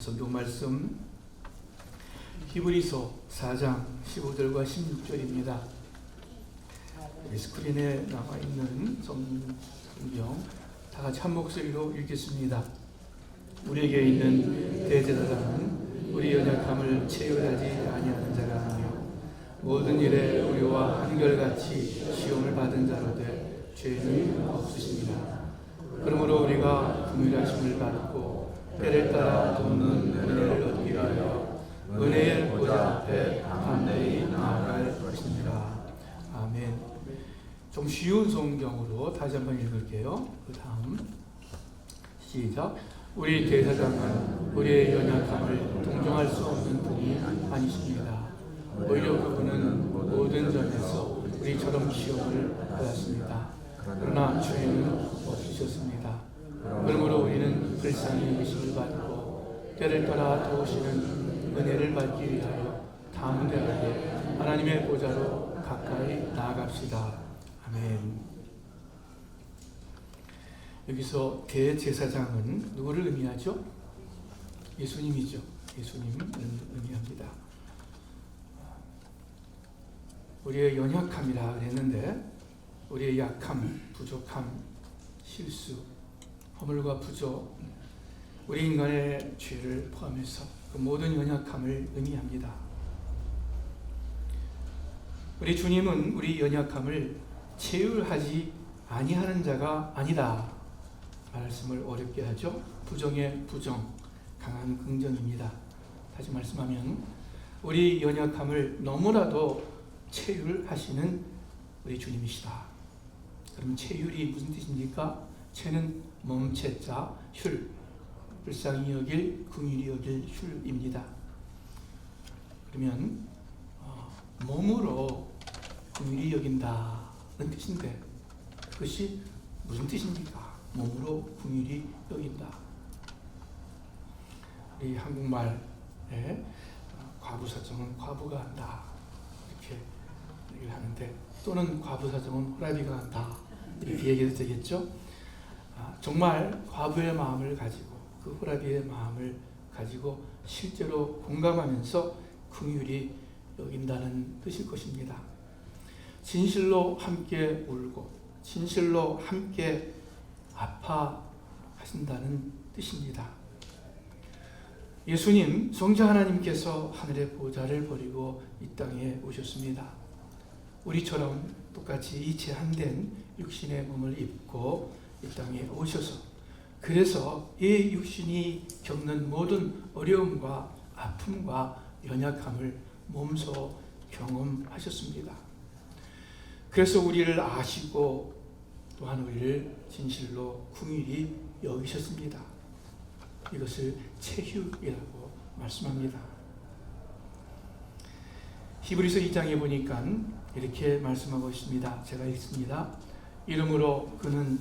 성경 말씀 히브리서 4장 15절과 16절입니다. 스크린에 나와 있는 성경 다 같이 한 목소리로 읽겠습니다. 우리에게 있는 대제사장은 우리 연약함을 체휼하지 아니하는 자가 아니요 모든 일에 우리와 한결같이 시험을 받은 자로되 죄는 없으십니다. 그러므로 우리가 긍휼하심을 받고 때를 따라 돕는 은혜를 얻기 위하여 은혜의 보좌 앞에 담대히 나아갈 것입니다. 아멘. 좀 쉬운 성경으로 다시 한번 읽을게요. 그 다음 시작. 우리 대사장은 우리의 연약함을 동정할 수 없는 분이 아니십니다. 오히려 그분은 모든 점에서 우리처럼 시험을 받았습니다. 그러나 죄는 없으셨습니다. 그러므로 우리는 불쌍히 여기심을 받고 때를 따라 도우시는 은혜를 받기 위하여 담대하게 하나님의 보좌로 가까이 나아갑시다. 아멘. 여기서 대제사장은 누구를 의미하죠? 예수님이죠. 예수님을 의미합니다. 우리의 연약함이라 그랬는데 우리의 약함, 부족함, 실수, 허물과 부족, 우리 인간의 죄를 포함해서 그 모든 연약함을 의미합니다. 우리 주님은 우리 연약함을 체휼하지 아니하는 자가 아니다. 말씀을 어렵게 하죠. 부정의 부정, 강한 긍정입니다. 다시 말씀하면 우리 연약함을 너무나도 체휼하시는 우리 주님이시다. 그럼 체휼이 무슨 뜻입니까? 체는 멈체자, 휼, 불쌍히 여길, 긍휼히 여길 휼입니다. 그러면 몸으로 긍휼히 여긴다는 뜻인데 그것이 무슨 뜻입니까? 몸으로 긍휼히 여긴다. 우리 한국말에 과부사정은 과부가 한다 이렇게 얘기를 하는데 또는 과부사정은 호라비가 한다 이렇게 얘기해도 되겠죠? 정말 과부의 마음을 가지고 그 호라비의 마음을 가지고 실제로 공감하면서 긍휼히 여긴다는 뜻일 것입니다. 진실로 함께 울고 진실로 함께 아파하신다는 뜻입니다. 예수님, 성자 하나님께서 하늘의 보좌를 버리고 이 땅에 오셨습니다. 우리처럼 똑같이 이체 한된 육신의 몸을 입고 이 땅에 오셔서 그래서 이 육신이 겪는 모든 어려움과 아픔과 연약함을 몸소 경험하셨습니다. 그래서 우리를 아시고 또한 우리를 진실로 긍휼히 여기셨습니다. 이것을 체휼이라고 말씀합니다. 히브리서 2장에 보니까 이렇게 말씀하고 있습니다. 제가 읽습니다. 이러므로 그는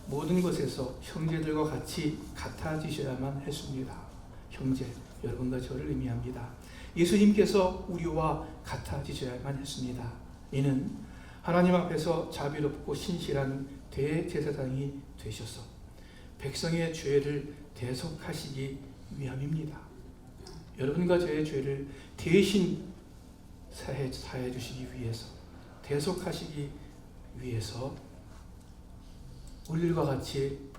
모든 것에서 형제들과 같이 같아지셔야만 했습니다. 형제, 여러분과 저를 의미합니다. 예수님께서 우리와 같아지셔야만 했습니다. 이는 하나님 앞에서 자비롭고 신실한 대제사장이 되셔서 백성의 죄를 대속하시기 위함입니다. 여러분과 저의 죄를 대신 사해 주시기 위해서 대속하시기 위해서 우리들과 같이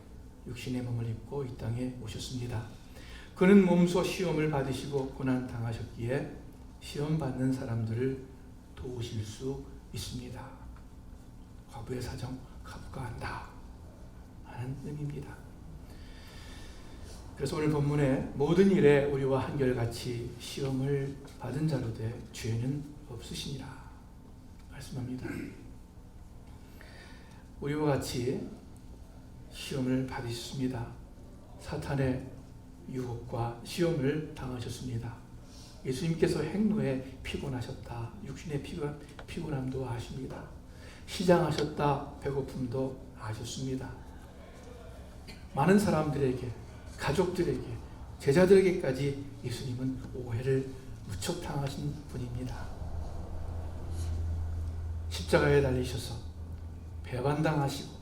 육신의 몸을 입고 이 땅에 오셨습니다. 그는 몸소 시험을 받으시고 고난 당하셨기에 시험 받는 사람들을 도우실 수 있습니다. 과부의 사정 과부가 한다 하는 의미입니다. 그래서 오늘 본문에 모든 일에 우리와 한결같이 시험을 받은 자로되 죄는 없으시니라 말씀합니다. 우리와 같이 시험을 받으셨습니다. 사탄의 유혹과 시험을 당하셨습니다. 예수님께서 행로에 피곤하셨다. 육신의 피곤함도 아십니다. 시장하셨다. 배고픔도 아셨습니다. 많은 사람들에게, 가족들에게, 제자들에게까지 예수님은 오해를 무척 당하신 분입니다. 십자가에 달리셔서 배반당하시고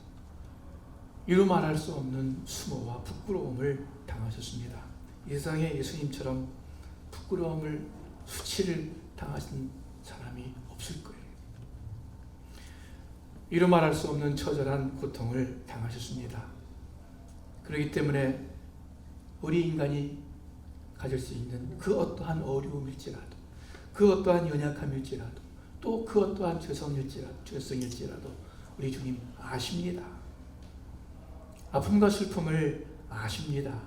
이루 말할 수 없는 수모와 부끄러움을 당하셨습니다. 이 세상에 예수님처럼 부끄러움을 수치를 당하신 사람이 없을 거예요. 이루 말할 수 없는 처절한 고통을 당하셨습니다. 그렇기 때문에 우리 인간이 가질 수 있는 그 어떠한 어려움일지라도, 그 어떠한 연약함일지라도, 또 그 어떠한 죄성일지라도 우리 주님 아십니다. 아픔과 슬픔을 아십니다.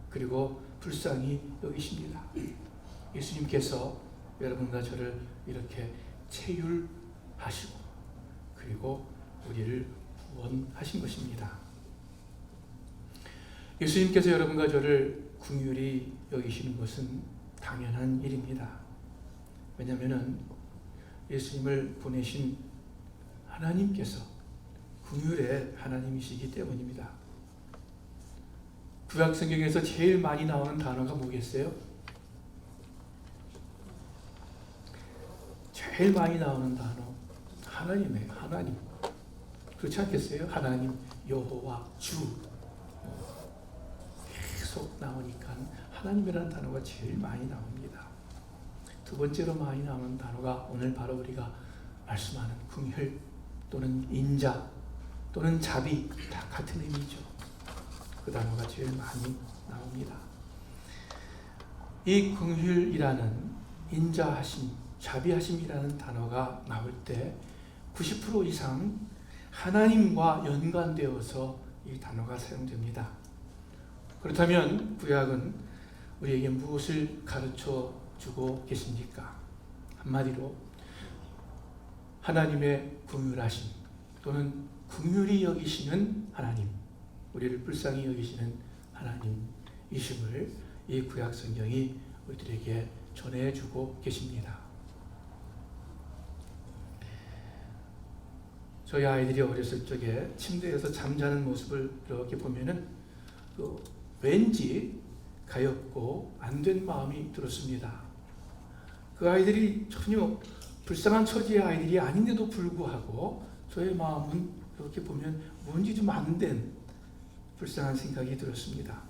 그리고 불쌍히 여기십니다. 예수님께서 여러분과 저를 이렇게 체휼하시고 그리고 우리를 구원하신 것입니다. 예수님께서 여러분과 저를 긍휼히 여기시는 것은 당연한 일입니다. 왜냐하면 예수님을 보내신 하나님께서 긍휼의 하나님이시기 때문입니다. 구약 성경에서 제일 많이 나오는 단어가 뭐겠어요? 제일 많이 나오는 단어 하나님이에요. 하나님. 그렇지 않겠어요? 하나님, 여호와, 주. 계속 나오니까 하나님이라는 단어가 제일 많이 나옵니다. 두 번째로 많이 나오는 단어가 오늘 바로 우리가 말씀하는 긍휼 또는 인자 또는 자비, 다 같은 의미죠. 그 단어가 제일 많이 나옵니다. 이 긍휼이라는 인자하심, 자비하심이라는 단어가 나올 때 90% 이상 하나님과 연관되어서 이 단어가 사용됩니다. 그렇다면 구약은 우리에게 무엇을 가르쳐 주고 계십니까? 한마디로 하나님의 긍휼하심 또는 긍휼히 여기시는 하나님, 우리를 불쌍히 여기시는 하나님이심을 이 구약 성경이 우리들에게 전해주고 계십니다. 저희 아이들이 어렸을 적에 침대에서 잠자는 모습을 이렇게 보면은 왠지 가엾고 안 된 마음이 들었습니다. 그 아이들이 전혀 불쌍한 처지의 아이들이 아닌데도 불구하고 저의 마음은 이렇게 보면 뭔지 좀 안 된 불쌍한 생각이 들었습니다.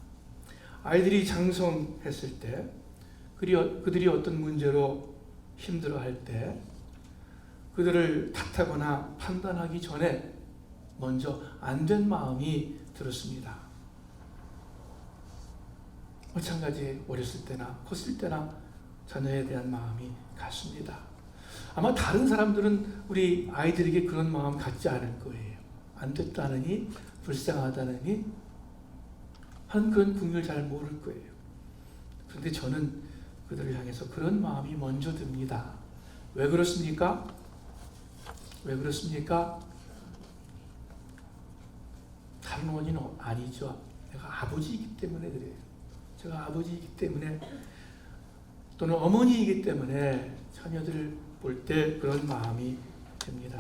아이들이 장성했을 때, 그들이 어떤 문제로 힘들어할 때 그들을 탓하거나 판단하기 전에 먼저 안 된 마음이 들었습니다. 마찬가지 어렸을 때나 컸을 때나 자녀에 대한 마음이 같습니다. 아마 다른 사람들은 우리 아이들에게 그런 마음 갖지 않을 거예요. 안 됐다느니 불쌍하다느니 하는 그런 긍휼을 잘 모를 거예요. 그런데 저는 그들을 향해서 그런 마음이 먼저 듭니다. 왜 그렇습니까? 왜 그렇습니까? 다른 원인은 아니죠. 내가 아버지이기 때문에 그래요. 제가 아버지이기 때문에 또는 어머니이기 때문에 자녀들을 볼 때 그런 마음이 듭니다.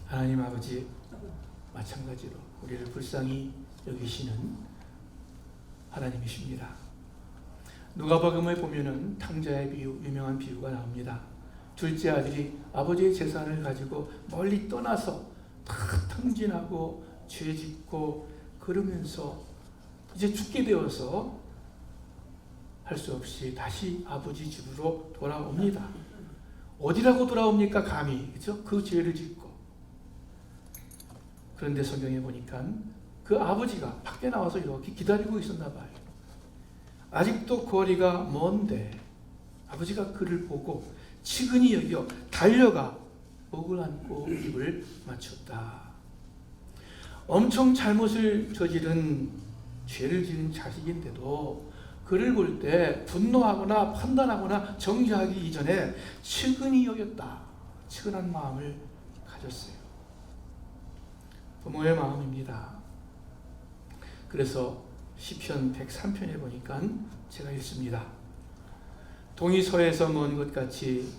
하나님 아버지 마찬가지로 우리를 불쌍히 여기시는 하나님이십니다. 누가복음에 보면은 탕자의 비유, 유명한 비유가 나옵니다. 둘째 아들이 아버지의 재산을 가지고 멀리 떠나서 다 탕진하고 죄짓고 그러면서 이제 죽게 되어서 할 수 없이 다시 아버지 집으로 돌아옵니다. 어디라고 돌아옵니까? 감히, 그죠? 그 죄를 짓고. 그런데 성경에 보니까 그 아버지가 밖에 나와서 이렇게 기다리고 있었나 봐요. 아직도 거리가 먼데 아버지가 그를 보고 치근히 여겨 달려가 목을 안고 입을 맞췄다. 엄청 잘못을 저지른 죄를 지은 자식인데도 그를 볼 때 분노하거나 판단하거나 정죄하기 이전에 치근히 여겼다. 치근한 마음을 가졌어요. 부모의 마음입니다. 그래서 시편 103편에 보니까 제가 읽습니다. 동이 서에서 먼 것 같이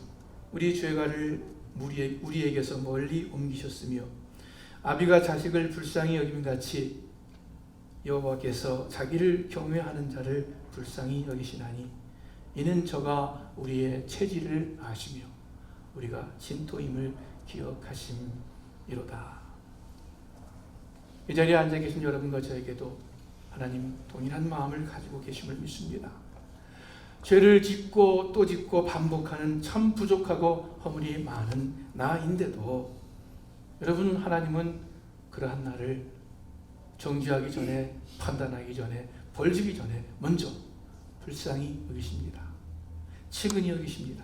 우리 죄가를 우리에게서 멀리 옮기셨으며 아비가 자식을 불쌍히 여김 같이 여호와께서 자기를 경외하는 자를 불쌍히 여기시나니 이는 저가 우리의 체질을 아시며 우리가 진토임을 기억하심이로다. 이 자리에 앉아 계신 여러분과 저에게도 하나님 동일한 마음을 가지고 계심을 믿습니다. 죄를 짓고 또 짓고 반복하는 참 부족하고 허물이 많은 나인데도 여러분, 하나님은 그러한 나를 정죄하기 전에, 판단하기 전에, 벌주기 전에 먼저 불쌍히 여기십니다. 측은히 여기십니다.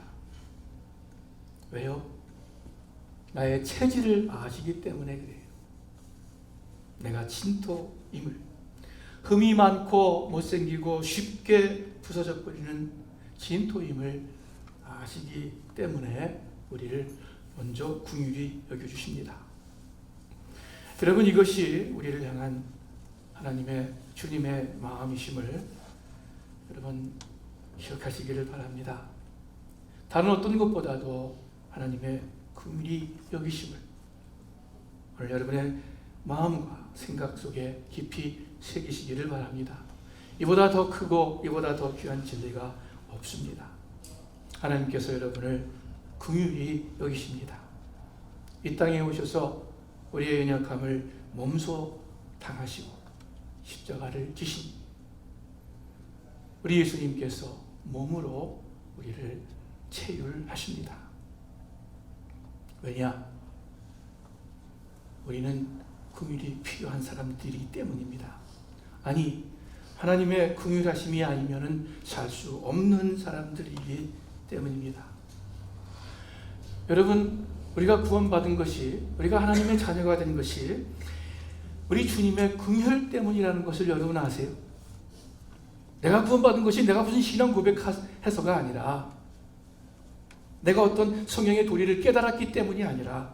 왜요? 나의 체질을 아시기 때문에 그래요. 내가 진토임을, 흠이 많고 못생기고 쉽게 부서져 버리는 진토임을 아시기 때문에 우리를 먼저 긍휼히 여겨주십니다. 여러분, 이것이 우리를 향한 하나님의, 주님의 마음이심을 여러분 기억하시기를 바랍니다. 다른 어떤 것보다도 하나님의 긍휼히 여기심을 오늘 여러분의 마음과 생각 속에 깊이 새기시기를 바랍니다. 이보다 더 크고 이보다 더 귀한 진리가 없습니다. 하나님께서 여러분을 긍휼히 여기십니다. 이 땅에 오셔서 우리의 연약함을 몸소 당하시고 십자가를 지신 우리 예수님께서 몸으로 우리를 체휼하십니다. 왜냐? 우리는 긍휼이 필요한 사람들이기 때문입니다. 아니, 하나님의 긍휼하심이 아니면은 살 수 없는 사람들이기 때문입니다. 여러분, 우리가 구원받은 것이, 우리가 하나님의 자녀가 된 것이 우리 주님의 긍휼 때문이라는 것을 여러분 아세요? 내가 구원받은 것이 내가 무슨 신앙 고백해서가 아니라, 내가 어떤 성령의 도리를 깨달았기 때문이 아니라,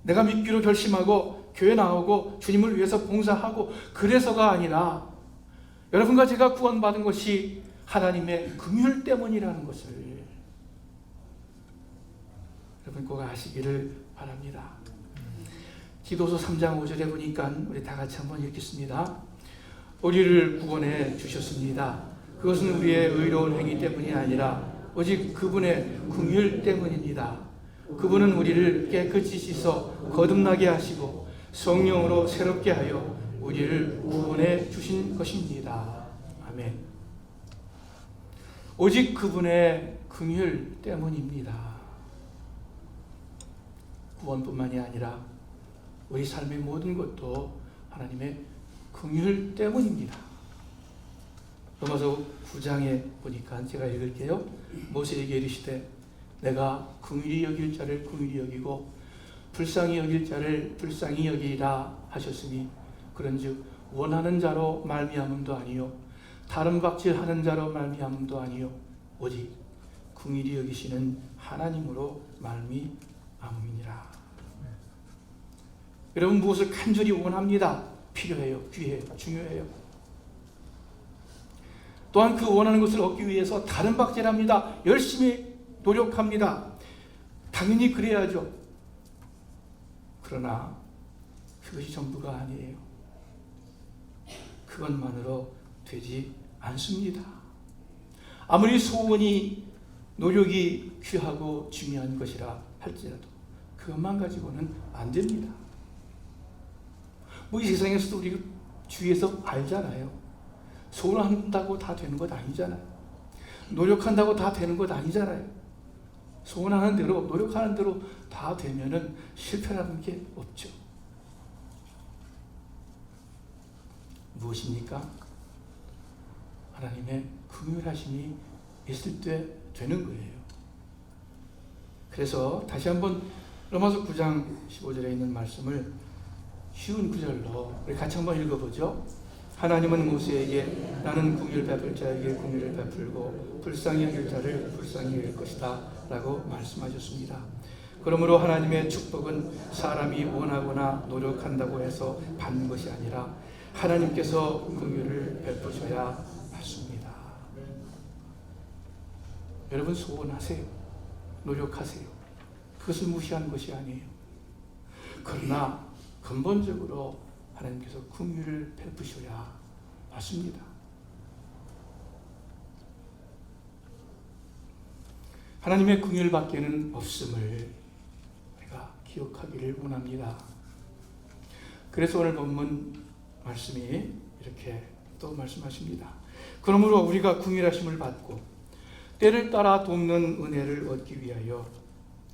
내가 믿기로 결심하고 교회 나오고 주님을 위해서 봉사하고 그래서가 아니라, 여러분과 제가 구원받은 것이 하나님의 긍휼 때문이라는 것을 여러분 꼭 아시기를 바랍니다. 기도서 3장 5절에 보니까 우리 다 같이 한번 읽겠습니다. 우리를 구원해 주셨습니다. 그것은 우리의 의로운 행위 때문이 아니라 오직 그분의 긍휼 때문입니다. 그분은 우리를 깨끗이 씻어 거듭나게 하시고 성령으로 새롭게 하여 우리를 구원해 주신 것입니다. 아멘. 오직 그분의 긍휼 때문입니다. 구원뿐만이 아니라 우리 삶의 모든 것도 하나님의 긍휼 때문입니다. 로마서 9장에 보니까 제가 읽을게요. 모세에게 이르시되 내가 긍휼히 여길 자를 긍휼히 여기고 불쌍히 여길 자를 불쌍히 여기리라 하셨으니 그런즉 원하는 자로 말미암음도 아니요 다른 박질하는 자로 말미암음도 아니요 오직 긍휼히 여기시는 하나님으로 말미암음이니라. 여러분, 무엇을 간절히 원합니다. 필요해요, 귀해요, 중요해요. 또한 그 원하는 것을 얻기 위해서 다른 박질합니다. 열심히 노력합니다. 당연히 그래야죠. 그러나 그것이 전부가 아니에요. 그것만으로 되지 않습니다. 아무리 소원이, 노력이 귀하고 중요한 것이라 할지라도 그것만 가지고는 안 됩니다. 이 세상에서도 우리 주위에서 알잖아요. 소원한다고 다 되는 것 아니잖아요. 노력한다고 다 되는 것 아니잖아요. 소원하는 대로, 노력하는 대로 다 되면은 실패라는 게 없죠. 무엇입니까? 하나님의 긍휼하심이 있을 때 되는 거예요. 그래서 다시 한번 로마서 9장 15절에 있는 말씀을 쉬운 구절로 우리 같이 한번 읽어보죠. 하나님은 모세에게 나는 긍휼을 베풀 자에게 긍휼을 베풀고 불쌍히 여길 자를 불쌍히 여길 것이다 라고 말씀하셨습니다. 그러므로 하나님의 축복은 사람이 원하거나 노력한다고 해서 받는 것이 아니라 하나님께서 긍휼을 베푸셔야 받습니다. 여러분, 소원하세요. 노력하세요. 그것을 무시하는 것이 아니에요. 그러나 근본적으로 하나님께서 긍휼을 베푸셔야 맞습니다. 하나님의 긍휼 밖에는 없음을 우리가 기억하기를 원합니다. 그래서 오늘 본문 말씀이 이렇게 또 말씀하십니다. 그러므로 우리가 긍휼하심을 받고 때를 따라 돕는 은혜를 얻기 위하여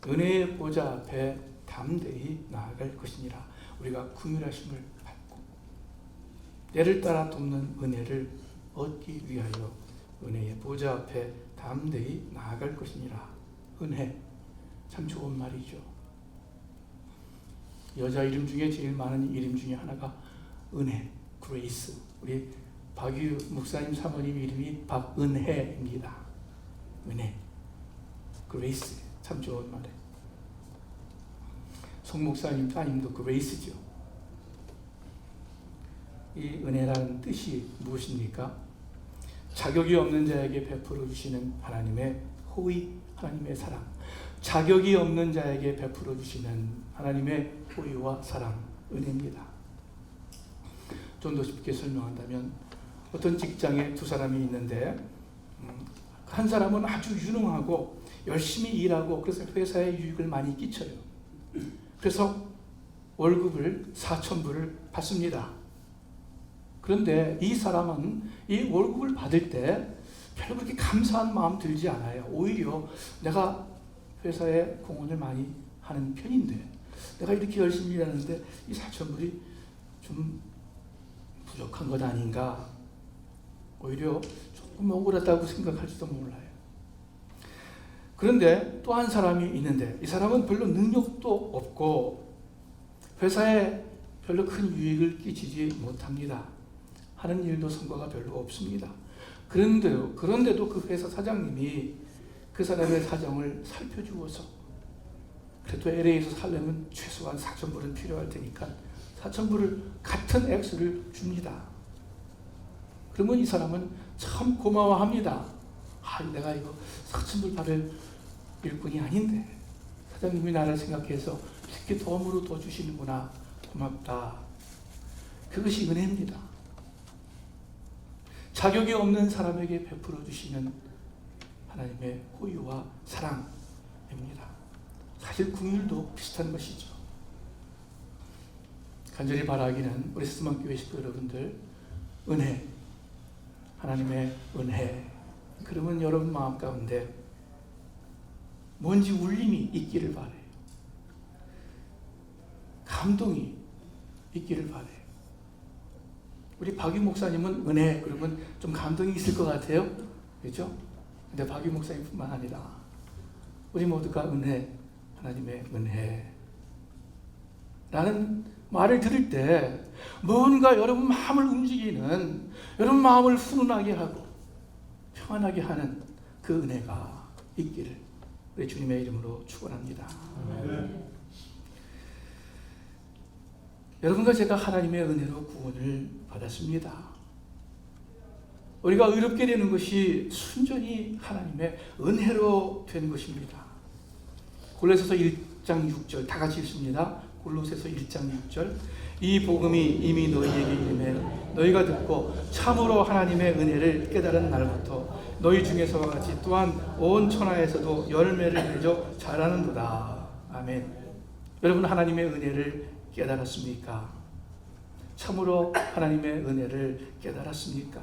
은혜의 보좌 앞에 담대히 나아갈 것이니라. 우리가 긍휼하심을 받고 때를 따라 돕는 은혜를 얻기 위하여 은혜의 보좌 앞에 담대히 나아갈 것이니라. 은혜, 참 좋은 말이죠. 여자 이름 중에 제일 많은 이름 중에 하나가 은혜, 그레이스. 우리 박유 목사님 사모님 이름이 박은혜입니다. 은혜, 그레이스, 참 좋은 말이에요. 송 목사님 따님도 그레이스죠. 이 은혜라는 뜻이 무엇입니까? 자격이 없는 자에게 베풀어 주시는 하나님의 호의, 하나님의 사랑. 자격이 없는 자에게 베풀어 주시는 하나님의 호의와 사랑, 은혜입니다. 좀 더 쉽게 설명한다면 어떤 직장에 두 사람이 있는데 한 사람은 아주 유능하고 열심히 일하고 그래서 회사에 유익을 많이 끼쳐요. 그래서 월급을 4,000불을 받습니다. 그런데 이 사람은 이 월급을 받을 때 별로 그렇게 감사한 마음 들지 않아요. 오히려 내가 회사에 공헌을 많이 하는 편인데 내가 이렇게 열심히 일하는데 이 4,000불이 좀 부족한 것 아닌가, 오히려 조금 억울하다고 생각할지도 몰라요. 그런데 또 한 사람이 있는데 이 사람은 별로 능력도 없고 회사에 별로 큰 유익을 끼치지 못합니다. 하는 일도 성과가 별로 없습니다. 그런데도 그 회사 사장님이 그 사람의 사정을 살펴주어서 그래도 LA에서 살려면 최소한 4,000불은 필요할 테니까 4,000불을 같은 액수를 줍니다. 그러면 이 사람은 참 고마워합니다. 내가 이거 4,000불 받을 일꾼이 아닌데 사장님이 나를 생각해서 이렇게 덤으로 더 주시는구나. 고맙다. 그것이 은혜입니다. 자격이 없는 사람에게 베풀어 주시는 하나님의 호의와 사랑입니다. 사실 긍휼도 비슷한 것이죠. 간절히 바라기는 우리 스스만교회 식구 여러분들, 은혜, 하나님의 은혜. 그러면 여러분 마음 가운데 뭔지 울림이 있기를 바라요. 감동이 있기를 바라요. 우리 박유 목사님은 은혜 그러면 좀 감동이 있을 것 같아요. 그렇죠? 근데 박유 목사님뿐만 아니라 우리 모두가 은혜, 하나님의 은혜 라는 말을 들을 때 뭔가 여러분 마음을 움직이는, 여러분 마음을 훈훈하게 하고 평안하게 하는 그 은혜가 있기를 우리 주님의 이름으로 축원합니다. 여러분과 제가 하나님의 은혜로 구원을 받았습니다. 우리가 의롭게 되는 것이 순전히 하나님의 은혜로 된 것입니다. 골로새서 1장 6절 다 같이 읽습니다. 골로새서 1장 6절 이 복음이 이미 너희에게 이르매 너희가 듣고 참으로 하나님의 은혜를 깨달은 날부터 너희 중에서와 같이 또한 온 천하에서도 열매를 맺어 자라는도다. 아멘. 여러분 하나님의 은혜를 깨달았습니까? 참으로 하나님의 은혜를 깨달았습니까?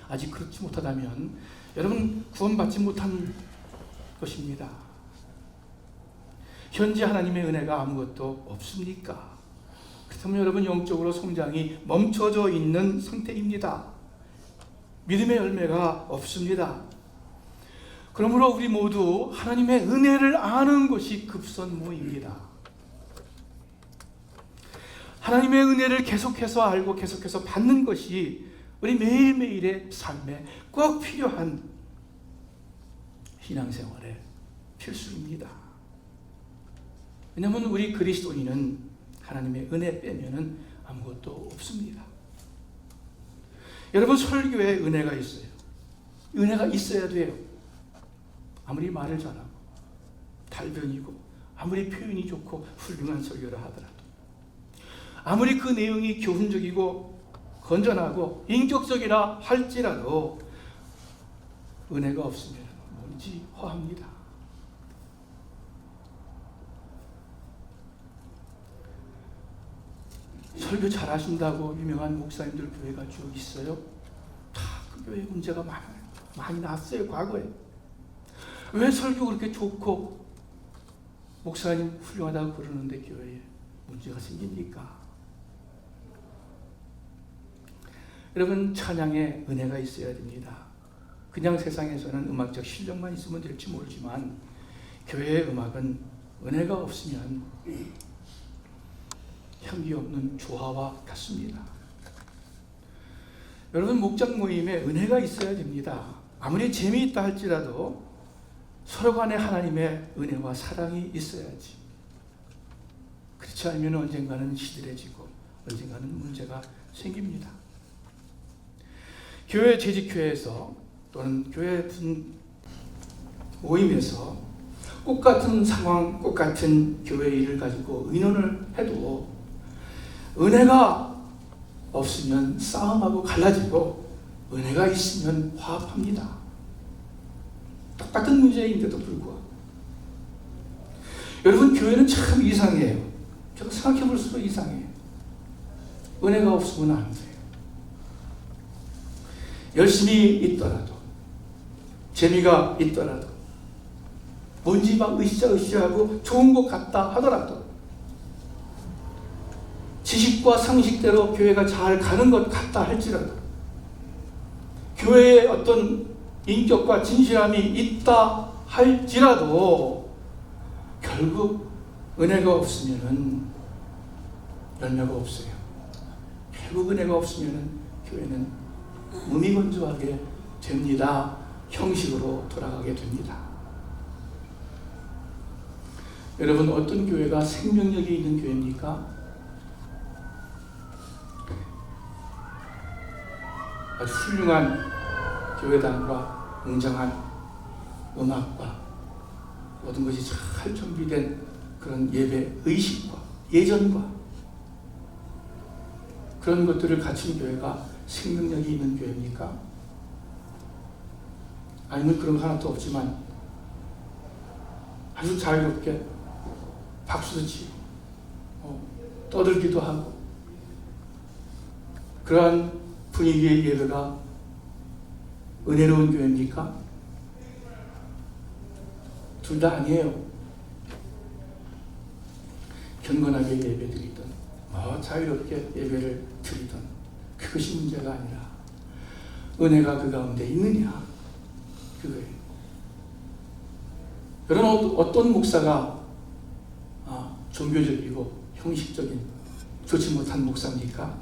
아직 그렇지 못하다면 여러분 구원받지 못한 것입니다. 현재 하나님의 은혜가 아무것도 없습니까? 그렇다면 여러분 영적으로 성장이 멈춰져 있는 상태입니다. 믿음의 열매가 없습니다. 그러므로 우리 모두 하나님의 은혜를 아는 것이 급선무입니다. 하나님의 은혜를 계속해서 알고 계속해서 받는 것이 우리 매일매일의 삶에 꼭 필요한 신앙생활의 필수입니다. 왜냐하면 우리 그리스도인은 하나님의 은혜 빼면은 아무것도 없습니다. 여러분 설교에 은혜가 있어요. 은혜가 있어야 돼요. 아무리 말을 잘하고 달변이고 아무리 표현이 좋고 훌륭한 설교를 하더라도 아무리 그 내용이 교훈적이고 건전하고 인격적이라 할지라도 은혜가 없으면 뭔지 허합니다. 설교 잘하신다고 유명한 목사님들 교회가 쭉 있어요. 다 그 교회 문제가 많아요. 많이 났어요, 과거에. 왜 설교 그렇게 좋고 목사님 훌륭하다고 그러는데 교회에 문제가 생깁니까? 여러분, 찬양에 은혜가 있어야 됩니다. 그냥 세상에서는 음악적 실력만 있으면 될지 모르지만 교회의 음악은 은혜가 없으면 향기 없는 조화와 같습니다. 여러분, 목장 모임에 은혜가 있어야 됩니다. 아무리 재미있다 할지라도 서로 간에 하나님의 은혜와 사랑이 있어야지. 그렇지 않으면 언젠가는 시들해지고 언젠가는 문제가 생깁니다. 교회 재직회에서 또는 교회 모임에서 똑같은 상황, 똑같은 교회 일을 가지고 의논을 해도 은혜가 없으면 싸움하고 갈라지고 은혜가 있으면 화합합니다. 똑같은 문제인데도 불구하고. 여러분, 교회는 참 이상해요. 제가 생각해 볼수록 이상해요. 은혜가 없으면 안 돼요. 열심히 있더라도, 재미가 있더라도, 뭔지 막 으쌰으쌰하고 좋은 것 같다 하더라도, 지식과 상식대로 교회가 잘 가는 것 같다 할지라도, 교회에 어떤 인격과 진실함이 있다 할지라도 결국 은혜가 없으면 열매가 없어요. 결국 은혜가 없으면 교회는 무미건조하게 됩니다. 형식으로 돌아가게 됩니다. 여러분, 어떤 교회가 생명력이 있는 교회입니까? 아주 훌륭한 교회당과 웅장한 음악과 모든 것이 잘 준비된 그런 예배 의식과 예전과 그런 것들을 갖춘 교회가 생명력이 있는 교회입니까? 아니면 그런 거 하나도 없지만 아주 자유롭게 박수도 치고 떠들기도 하고 그러한 분위기의 예배가 은혜로운 교회입니까? 둘 다 아니에요. 경건하게 예배드리던 자유롭게 예배를 드리던 그것이 문제가 아니라 은혜가 그 가운데 있느냐, 그거예요. 여러분, 어떤 목사가 종교적이고 형식적인 좋지 못한 목사입니까?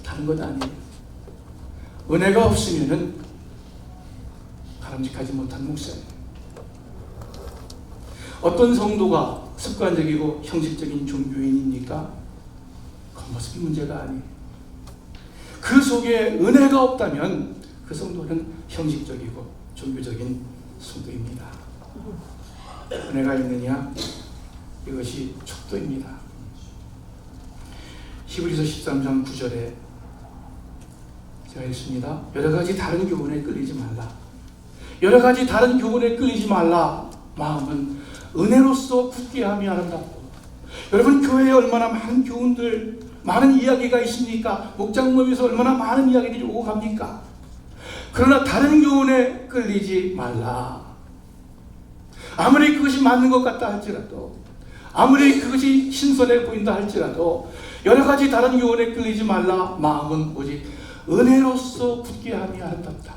다른 것 아니에요. 은혜가 없으면은 바람직하지 못한 목사예요. 어떤 성도가 습관적이고 형식적인 종교인입니까? 겉모습이 문제가 아니에요. 그 속에 은혜가 없다면 그 성도는 형식적이고 종교적인 성도입니다. 은혜가 있느냐? 이것이 척도입니다. 히브리서 13장 9절에 제가 읽습니다. 여러 가지 다른 교훈에 끌리지 말라. 여러 가지 다른 교훈에 끌리지 말라. 마음은 은혜로서 굳게 함이 아름답고. 여러분, 교회에 얼마나 많은 교훈들, 많은 이야기가 있습니까? 목장 모임에서 얼마나 많은 이야기들이 오고 갑니까? 그러나 다른 교훈에 끌리지 말라. 아무리 그것이 맞는 것 같다 할지라도, 아무리 그것이 신선해 보인다 할지라도 여러 가지 다른 교훈에 끌리지 말라. 마음은 오직 은혜로서 굳게 함이 아름답다.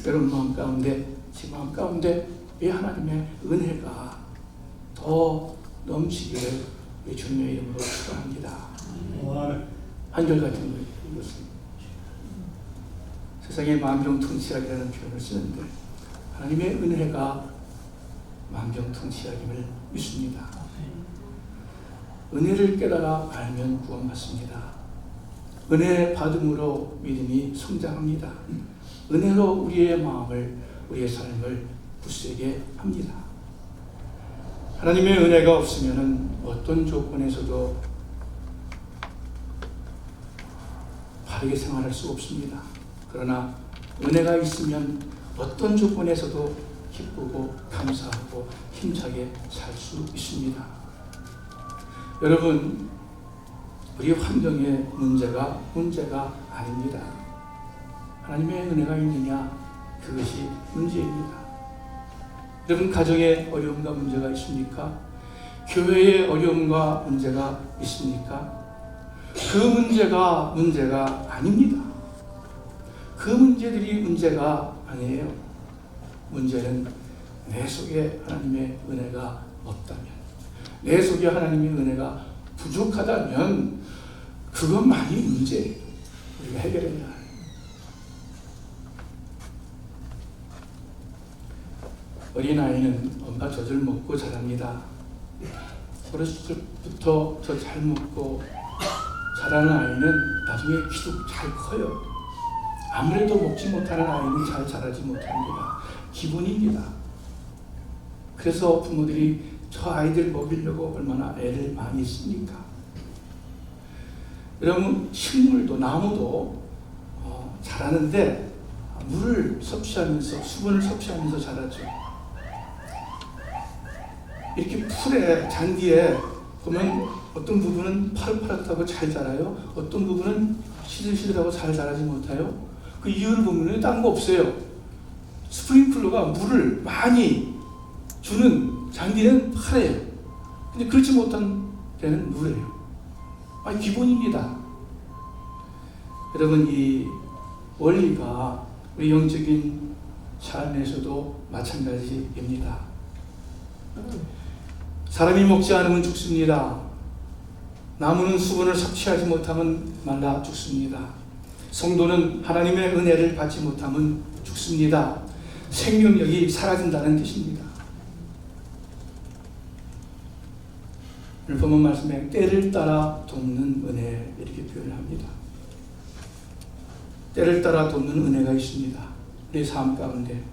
여러분 마음 가운데, 제 마음 가운데 이 하나님의 은혜가 더 넘치기를 주님의 이름으로 축원합니다. 한결같은 걸 이것은 세상에 만병통치약이라는 표현을 쓰는데 하나님의 은혜가 만병통치약임을 믿습니다. 은혜를 깨달아 알면 구원받습니다. 은혜 받음으로 믿음이 성장합니다. 은혜로 우리의 마음을, 우리의 삶을 굳세게 합니다. 하나님의 은혜가 없으면 어떤 조건에서도 바르게 생활할 수 없습니다. 그러나 은혜가 있으면 어떤 조건에서도 기쁘고 감사하고 힘차게 살 수 있습니다. 여러분, 우리 환경의 문제가 아닙니다. 하나님의 은혜가 있느냐, 그것이 문제입니다. 여러분, 가정에 어려움과 문제가 있습니까? 교회에 어려움과 문제가 있습니까? 그 문제가 아닙니다. 그 문제들이 문제가 아니에요. 문제는 내 속에 하나님의 은혜가 없다면, 내 속에 하나님의 은혜가 부족하다면 그것만이 문제예요. 우리가 해결해야 해요. 어린아이는 엄마 젖을 먹고 자랍니다. 어렸을 때부터 젖 잘 먹고 자라는 아이는 나중에 키도 잘 커요. 아무래도 먹지 못하는 아이는 잘 자라지 못합니다. 기본입니다. 그래서 부모들이 저 아이들 먹이려고 얼마나 애를 많이 씁니까? 여러분, 식물도 나무도 자라는데 물을 섭취하면서, 수분을 섭취하면서 자라죠. 이렇게 풀에, 잔디에 보면 어떤 부분은 파릇파릇하고 잘 자라요. 어떤 부분은 시들시들하고 잘 자라지 못해요. 그 이유를 보면 딴 거 없어요. 스프링클러가 물을 많이 주는 잔디는 파래요. 근데 그렇지 못한 데는 누래요. 기본입니다. 여러분, 이 원리가 우리 영적인 삶에서도 마찬가지입니다. 사람이 먹지 않으면 죽습니다. 나무는 수분을 섭취하지 못하면 말라 죽습니다. 성도는 하나님의 은혜를 받지 못하면 죽습니다. 생명력이 사라진다는 뜻입니다. 오늘 본문 말씀에 때를 따라 돕는 은혜, 이렇게 표현합니다. 때를 따라 돕는 은혜가 있습니다. 우리 삶 가운데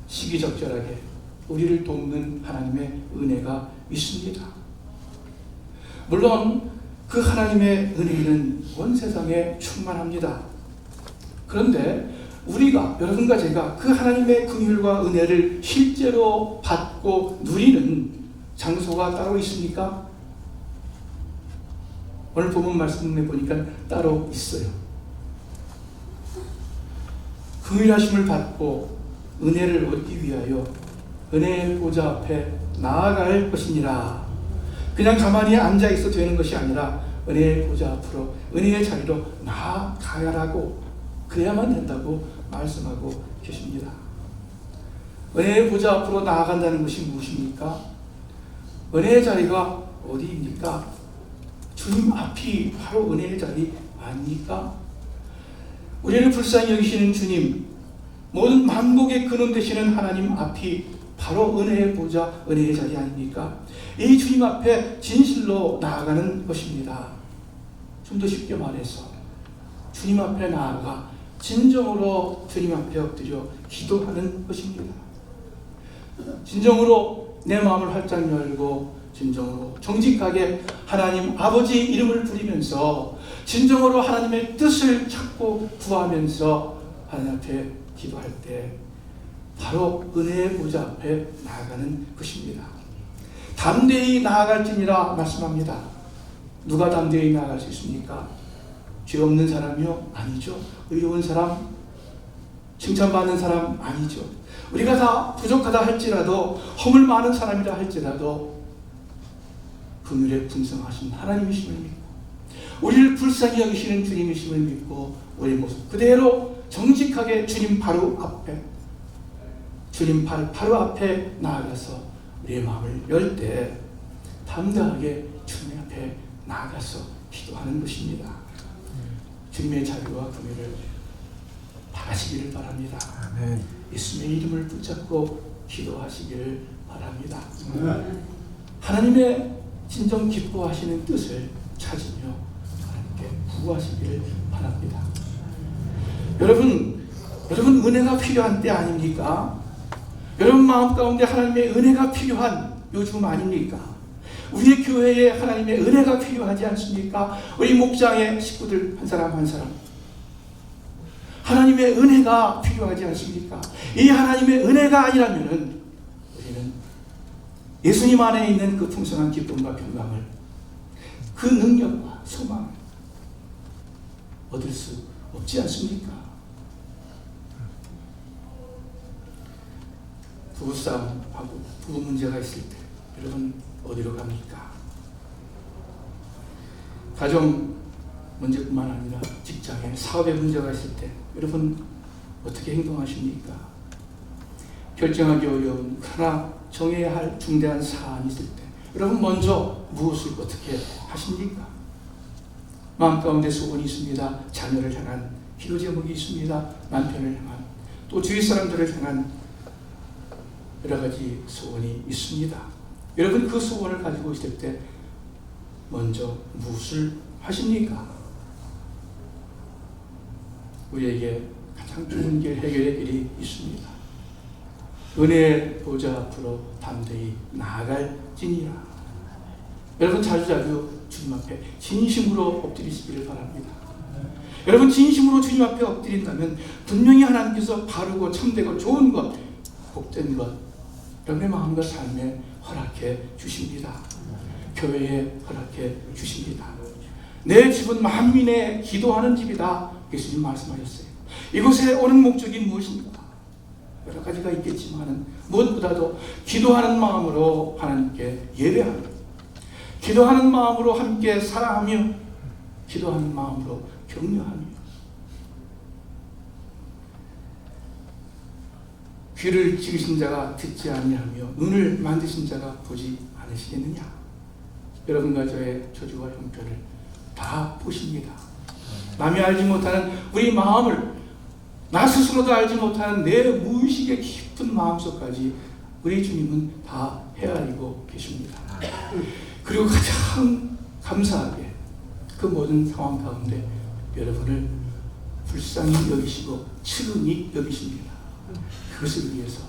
시기적절하게 우리를 돕는 하나님의 은혜가 있습니다. 물론 그 하나님의 은혜는 온 세상에 충만합니다. 그런데 우리가, 여러분과 제가 그 하나님의 긍휼과 은혜를 실제로 받고 누리는 장소가 따로 있습니까? 오늘 본문 말씀에 보니까 따로 있어요. 긍휼하심을 받고 은혜를 얻기 위하여 은혜의 보좌 앞에 나아갈 것이니라. 그냥 가만히 앉아 있어도 되는 것이 아니라 은혜의 보좌 앞으로, 은혜의 자리로 나아가야라고, 그래야만 된다고 말씀하고 계십니다. 은혜의 보좌 앞으로 나아간다는 것이 무엇입니까? 은혜의 자리가 어디입니까? 주님 앞이 바로 은혜의 자리 아닙니까? 우리를 불쌍히 여기시는 주님, 모든 만복의 근원 되시는 하나님 앞이 바로 은혜의 보좌, 은혜의 자리 아닙니까? 이 주님 앞에 진실로 나아가는 것입니다. 좀 더 쉽게 말해서 주님 앞에 나아가 진정으로 주님 앞에 엎드려 기도하는 것입니다. 진정으로 내 마음을 활짝 열고 진정으로 정직하게 하나님 아버지 이름을 부리면서 진정으로 하나님의 뜻을 찾고 구하면서 하나님 앞에 기도할 때 바로 은혜의 보좌 앞에 나아가는 것입니다. 담대히 나아갈지니라 말씀합니다. 누가 담대히 나아갈 수 있습니까? 죄 없는 사람이요? 아니죠. 의로운 사람, 칭찬받는 사람 아니죠. 우리가 다 부족하다 할지라도, 허물 많은 사람이라 할지라도 긍휼에 풍성하신 하나님이심을 믿고 우리를 불쌍히 여기시는 주님이심을 믿고 우리의 모습 그대로 정직하게 주님 바로 앞에, 주님 바로 앞에 나아가서 우리의 마음을 열 때 담대하게 주님 앞에 나아가서 기도하는 것입니다. 주님의 자비와 긍휼을 바라시기를 바랍니다. 아멘. 예수님의 이름을 붙잡고 기도하시기를 바랍니다. 아멘. 하나님의 진정 기뻐하시는 뜻을 찾으며 하나님께 구하시기를 바랍니다. 여러분 은혜가 필요한 때 아닙니까? 여러분 마음 가운데 하나님의 은혜가 필요한 요즘 아닙니까? 우리 교회에 하나님의 은혜가 필요하지 않습니까? 우리 목장의 식구들 한 사람 한 사람 하나님의 은혜가 필요하지 않습니까? 이 하나님의 은혜가 아니라면은 우리는 예수님 안에 있는 그 풍성한 기쁨과 평강을 그 능력과 소망을 얻을 수 없지 않습니까? 부부싸움하고 부부 문제가 있을 때 여러분 어디로 갑니까? 가정 문제뿐만 아니라 직장에 사업에 문제가 있을 때 여러분 어떻게 행동하십니까? 결정하기 어려운 그러나 정해야 할 중대한 사안이 있을 때 여러분 먼저 무엇을 어떻게 하십니까? 마음 가운데 소원이 있습니다. 자녀를 향한 기도 제목이 있습니다. 남편을 향한 또 주위 사람들을 향한 여러 가지 소원이 있습니다. 여러분 그 소원을 가지고 있을 때 먼저 무엇을 하십니까? 우리에게 가장 좋은 길, 해결의 길이 있습니다. 은혜의 보좌 앞으로 담대히 나아갈지니라. 여러분 자주자주 주님 앞에 진심으로 엎드리시기를 바랍니다. 여러분 진심으로 주님 앞에 엎드린다면 분명히 하나님께서 바르고 참되고 좋은 것, 복된 것 여러분의 마음과 삶에 허락해 주십니다. 교회에 허락해 주십니다. 내 집은 만민의 기도하는 집이다. 예수님 말씀하셨어요. 이곳에 오는 목적이 무엇입니까? 여러 가지가 있겠지만 무엇보다도 기도하는 마음으로 하나님께 예배하며 기도하는 마음으로 함께 사랑하며 기도하는 마음으로 격려하며 귀를 찍으신 자가 듣지 아니하며 눈을 만드신 자가 보지 않으시겠느냐? 여러분과 저의 저주와 형편을 다 보십니다. 남이 알지 못하는 우리 마음을 나 스스로도 알지 못하는 내 무의식의 깊은 마음속까지 우리 주님은 다 헤아리고 계십니다. 그리고 가장 감사하게 그 모든 상황 가운데 여러분을 불쌍히 여기시고 측은히 여기십니다. 그것을 위해서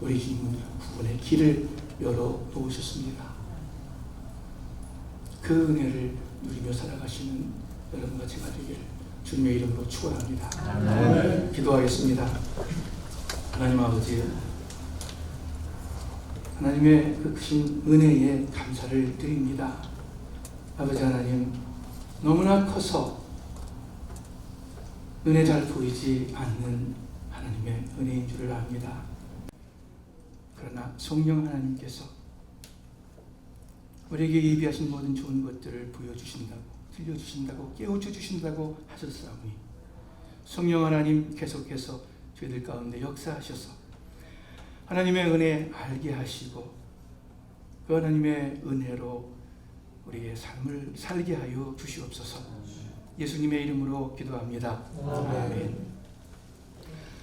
우리 주님은 구원의 길을 열어 놓으셨습니다. 그 은혜를 누리며 살아가시는 여러분과 제가 되기를 주님의 이름으로 축원합니다. 기도하겠습니다. 하나님 아버지, 하나님의 그 크신 은혜에 감사를 드립니다. 아버지 하나님, 너무나 커서 눈에 잘 보이지 않는 하나님의 은혜인 줄을 압니다. 그러나 성령 하나님께서 우리에게 예비하신 모든 좋은 것들을 보여주신다고, 들려주신다고, 깨우쳐 주신다고 하셨사오니 성령 하나님 계속해서 저희들 가운데 역사하셔서 하나님의 은혜 알게 하시고 그 하나님의 은혜로 우리의 삶을 살게 하여 주시옵소서. 예수님의 이름으로 기도합니다. 아멘.